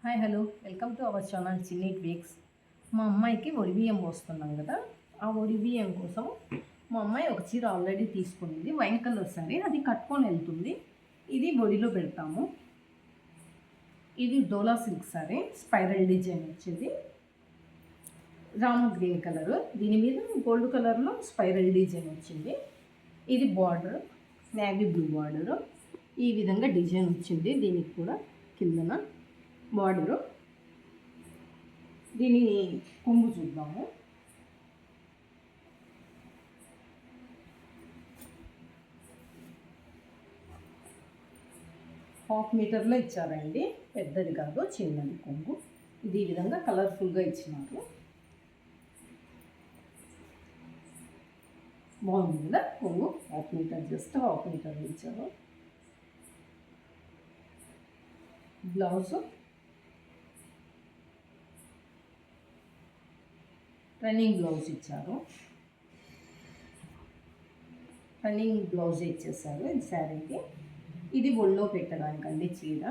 Hi hello welcome to our channel చిన్ని twigs. మా అమ్మాయికి ఒడి బియ్యం పోస్తున్నాం కదా. ఆ ఒడి బియ్యం కోసం మా అమ్మాయి ఒక చీర ఆల్రెడీ తీసుకుంది, వైన్ కలర్ సారీ. అది కట్టుకొని వెళ్తుంది. ఇది ఒడిలో పెడతాము. ఇది డోలా సిల్క్ సారీ, స్పైరల్ డిజైన్ వచ్చేది, రామ గ్రీన్ కలరు. దీని మీద గోల్డ్ కలర్లో స్పైరల్ డిజైన్ వచ్చింది. ఇది బార్డర్, నేవీ బ్లూ బార్డరు. ఈ విధంగా డిజైన్ వచ్చింది. దీనికి కూడా కిందన బార్డరు. దీని కొంగు చూద్దాము. హాఫ్ మీటర్లో ఇచ్చారండి, పెద్దది కాదు, చిన్నది కొంగు. ఇది ఈ విధంగా కలర్ఫుల్గా ఇచ్చినారు. బాగుంది కదా కొంగు. Half metre, just half metre ఇచ్చారు. బ్లౌజు రన్నింగ్ బ్లౌజ్ ఇచ్చారు. రన్నింగ్ బ్లౌజ్ ఇచ్చేసారు ఈ శారీకి. ఇది ఒళ్ళో పెట్టడానికండి చీర.